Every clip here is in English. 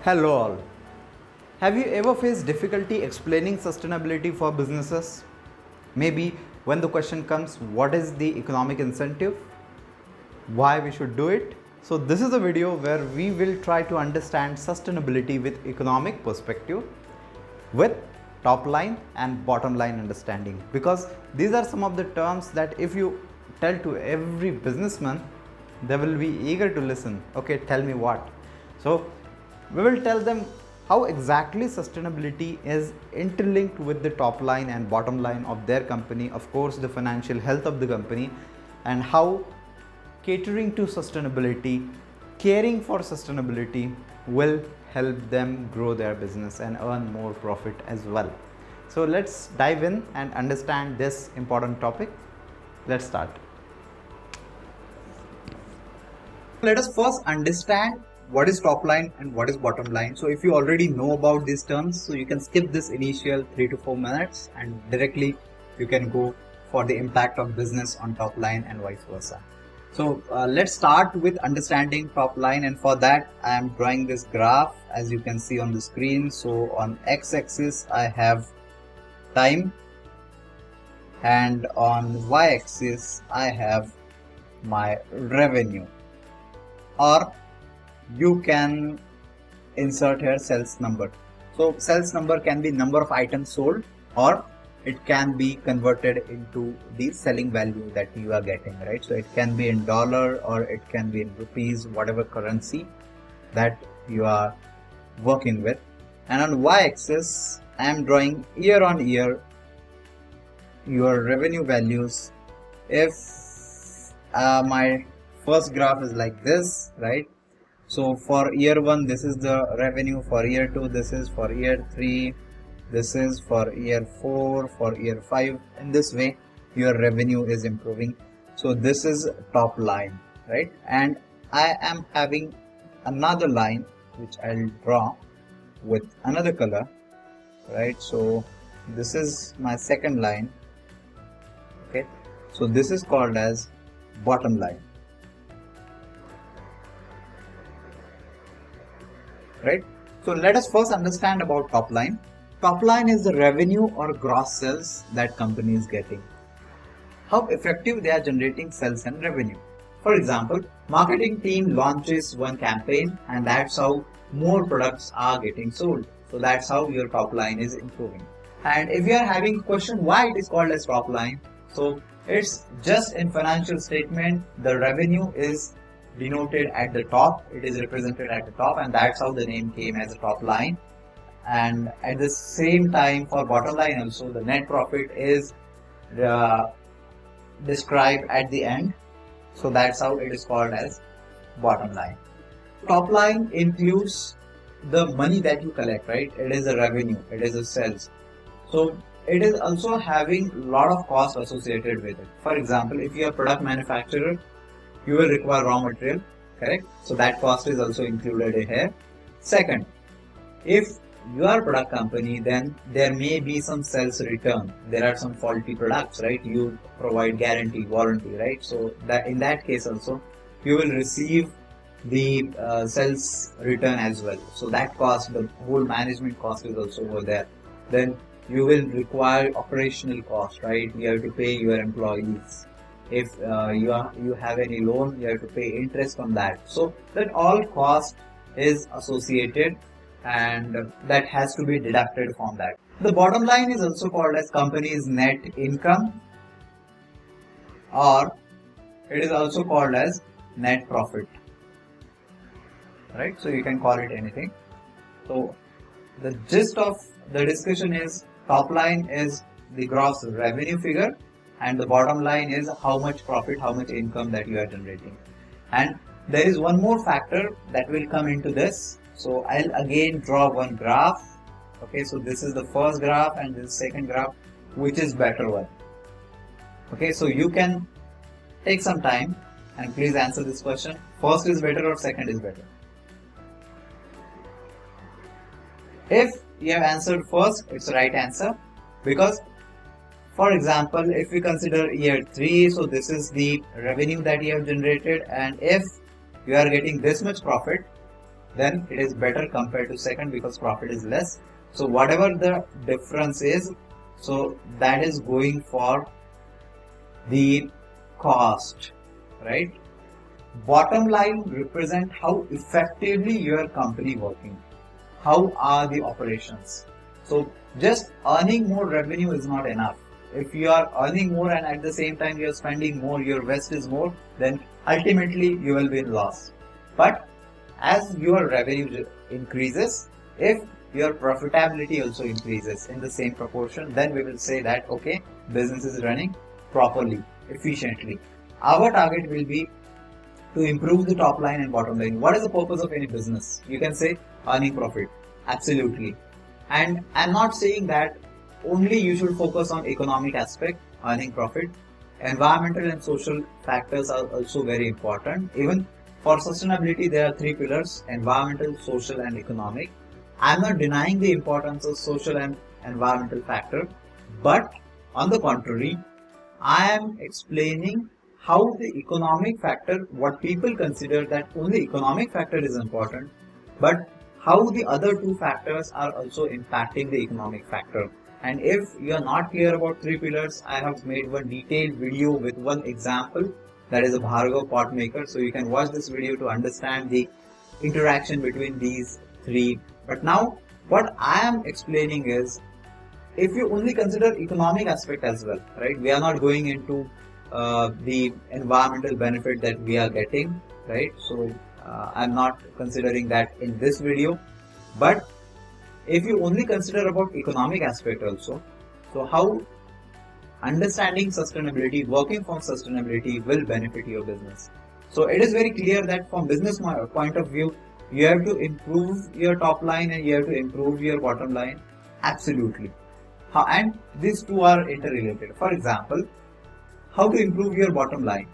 Hello all. Have you ever faced difficulty explaining sustainability for businesses? Maybe when the question comes, what is the economic incentive? Why we should do it? So this is a video where we will try to understand sustainability with economic perspective, with top line and bottom line understanding, because these are some of the terms that if you tell to every businessman, they will be eager to listen. Okay, tell me what. So we will tell them how exactly sustainability is interlinked with the top line and bottom line of their company, of course the financial health of the company, and how catering to sustainability, caring for sustainability will help them grow their business and earn more profit as well. So let's dive in and understand this important topic. Let's start. Let us first understand what is top line and what is bottom line. So if you already know about these terms, so you can skip this initial 3 to 4 minutes and directly you can go for the impact of business on top line and vice versa. So let's start with understanding top line, and for that I am drawing this graph as you can see on the screen. So on x-axis I have time and on y-axis I have my revenue, or you can insert here sales number. So sales number can be number of items sold, or it can be converted into the selling value that you are getting, right? So it can be in dollar or it can be in rupees, whatever currency that you are working with. And on y-axis I am drawing year on year your revenue values. If my first graph is like this, right? So for year 1 this is the revenue, for year 2 this is, for year 3 this is, for year 4, for year 5. In this way your revenue is improving. So this is top line, right? And I am having another line which I'll draw with another color, right? So this is my second line. Okay, so this is called as bottom line, right? So let us first understand about top line. Top line is the revenue or gross sales that company is getting. How effective they are generating sales and revenue. For example, marketing team launches one campaign and that's how more products are getting sold. So that's how your top line is improving. And if you are having a question why it is called as top line, so it's just in financial statement the revenue is denoted at the top, it is represented at the top, and that's how the name came as a top line. And at the same time for bottom line also the net profit is described at the end, so that's how it is called as bottom line. Top line includes the money that you collect, right? It is a revenue, it is a sales. So it is also having a lot of cost associated with it. For example, if you are a product manufacturer, you will require raw material, correct? So that cost is also included here. Second, if you are a product company, then there may be some sales return. There are some faulty products, right? You provide guarantee, warranty, right? So that in that case also you will receive the sales return as well. So that cost, the whole management cost is also over there. Then you will require operational cost, right? You have to pay your employees. If you have any loan, you have to pay interest on that. So that all cost is associated and that has to be deducted from that. The bottom line is also called as company's net income, or it is also called as net profit, right? So you can call it anything. So the gist of the discussion is top line is the gross revenue figure and the bottom line is how much profit, how much income that you are generating. And there is one more factor that will come into this. So I'll again draw one graph. Okay, so this is the first graph and this second graph, which is better one. Okay, so you can take some time and please answer this question. First is better or second is better? If you have answered first, it's the right answer, because for example, if we consider year 3, so this is the revenue that you have generated, and if you are getting this much profit, then it is better compared to second because profit is less. So whatever the difference is, so that is going for the cost, right? Bottom line represent how effectively your company working. How are the operations? So just earning more revenue is not enough. If you are earning more and at the same time you are spending more, your waste is more, then ultimately you will be in loss. But as your revenue increases, if your profitability also increases in the same proportion, then we will say that okay, business is running properly, efficiently. Our target will be to improve the top line and bottom line. What is the purpose of any business? You can say earning profit. Absolutely. And I'm not saying that only you should focus on economic aspect, earning profit. Environmental and social factors are also very important. Even for sustainability, there are three pillars: environmental, social, and economic. I'm not denying the importance of social and environmental factor, but on the contrary, I am explaining how the economic factor, what people consider that only economic factor is important, but how the other two factors are also impacting the economic factor. And if you are not clear about three pillars, I have made one detailed video with one example, that is a Bhargav pot maker. So you can watch this video to understand the interaction between these three. But now what I am explaining is, if you only consider economic aspect as well, right? We are not going into the environmental benefit that we are getting, right? So I'm not considering that in this video. But if you only consider about economic aspect also, so how understanding sustainability, working for sustainability will benefit your business. So it is very clear that from business point of view, you have to improve your top line and you have to improve your bottom line. Absolutely. And these two are interrelated. For example, how to improve your bottom line?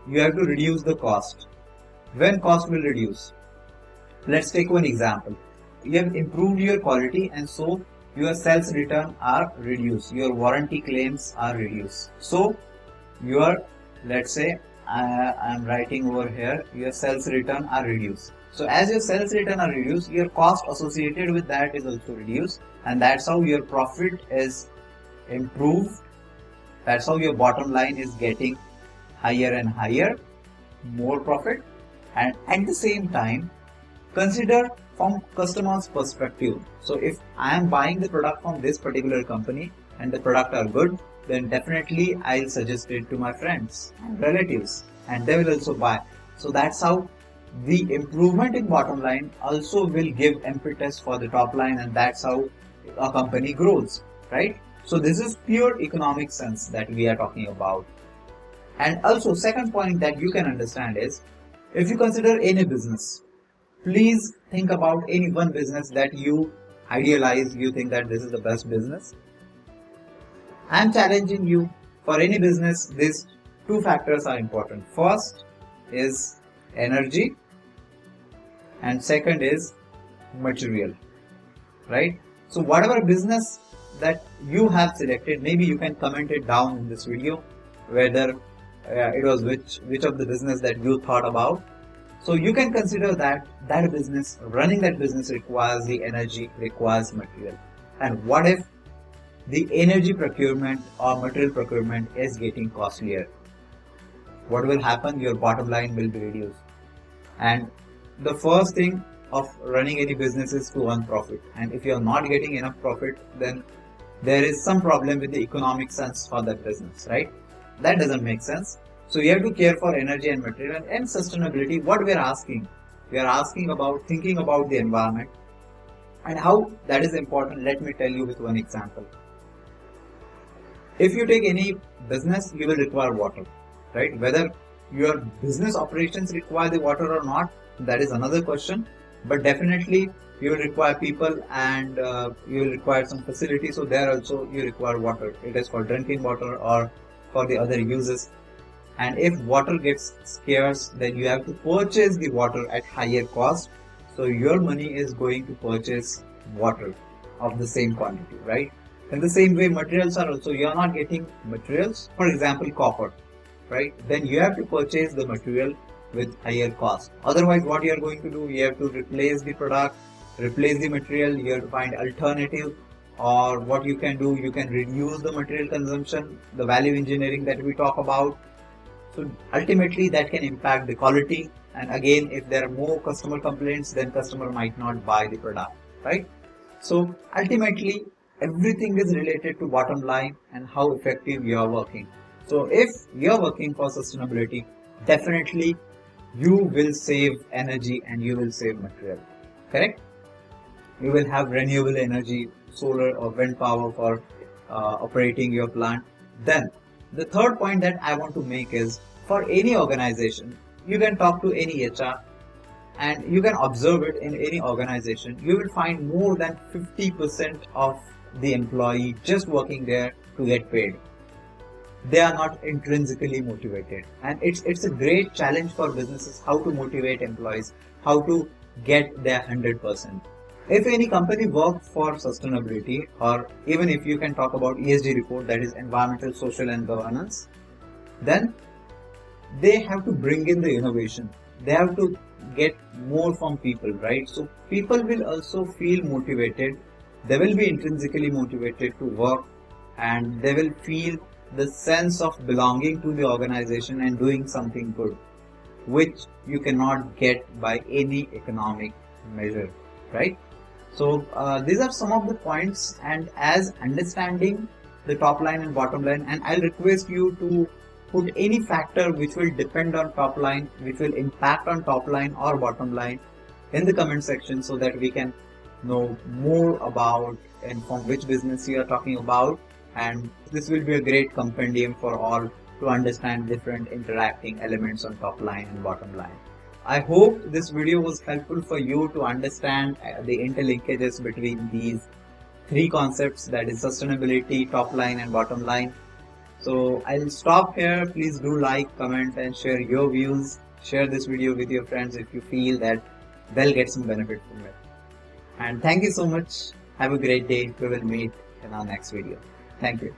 You have to reduce the cost. When cost will reduce? Let's take one example. You have improved your quality and so your sales return are reduced. Your warranty claims are reduced. So your, let's say, I'm writing over here, your sales return are reduced. So as your sales return are reduced, your cost associated with that is also reduced, and that's how your profit is improved. That's how your bottom line is getting higher and higher, more profit. And at the same time, consider from customer's perspective. So if I am buying the product from this particular company and the product are good, then definitely I'll suggest it to my friends and relatives and they will also buy. So that's how the improvement in bottom line also will give impetus for the top line, and that's how a company grows, right? So this is pure economic sense that we are talking about. And also second point that you can understand is, if you consider any business, please think about any one business that you idealize, you think that this is the best business. I am challenging you, for any business, these two factors are important. First is energy and second is material, right? So whatever business that you have selected, maybe you can comment it down in this video whether it was which of the business that you thought about. So you can consider that business, running that business requires the energy, requires material. And what if the energy procurement or material procurement is getting costlier? What will happen? Your bottom line will be reduced. And the first thing of running any business is to earn profit. And if you are not getting enough profit, then there is some problem with the economic sense for that business, right? That doesn't make sense. So you have to care for energy and material. And sustainability, what we are asking about thinking about the environment and how that is important. Let me tell you with one example. If you take any business, you will require water, right? Whether your business operations require the water or not, that is another question. But definitely you will require people and you will require some facility. So there also you require water. It is for drinking water or for the other uses. And if water gets scarce, then you have to purchase the water at higher cost. So your money is going to purchase water of the same quantity, right? In the same way, materials are also, you are not getting materials, for example, copper, right? Then you have to purchase the material with higher cost. Otherwise, what you are going to do, you have to replace the product, replace the material, you have to find alternative, or what you can do, you can reduce the material consumption, the value engineering that we talk about. So ultimately that can impact the quality, and again, if there are more customer complaints, then customer might not buy the product, right? So ultimately everything is related to bottom line and how effective you are working. So if you are working for sustainability, definitely you will save energy and you will save material, correct? You will have renewable energy, solar or wind power for operating your plant. Then the third point that I want to make is, for any organization, you can talk to any HR and you can observe it in any organization. You will find more than 50% of the employee just working there to get paid. They are not intrinsically motivated, and it's a great challenge for businesses how to motivate employees, how to get their 100%. If any company works for sustainability, or even if you can talk about ESG report, that is environmental, social and governance, then they have to bring in the innovation. They have to get more from people, right? So people will also feel motivated. They will be intrinsically motivated to work, and they will feel the sense of belonging to the organization and doing something good, which you cannot get by any economic measure, right? So these are some of the points, and as understanding the top line and bottom line, and I'll request you to put any factor which will depend on top line, which will impact on top line or bottom line in the comment section, so that we can know more about and from which business you are talking about. And this will be a great compendium for all to understand different interacting elements on top line and bottom line. I hope this video was helpful for you to understand the interlinkages between these three concepts, that is sustainability, top line and bottom line. So I'll stop here. Please do like, comment and share your views. Share this video with your friends if you feel that they'll get some benefit from it. And thank you so much. Have a great day. We will meet in our next video. Thank you.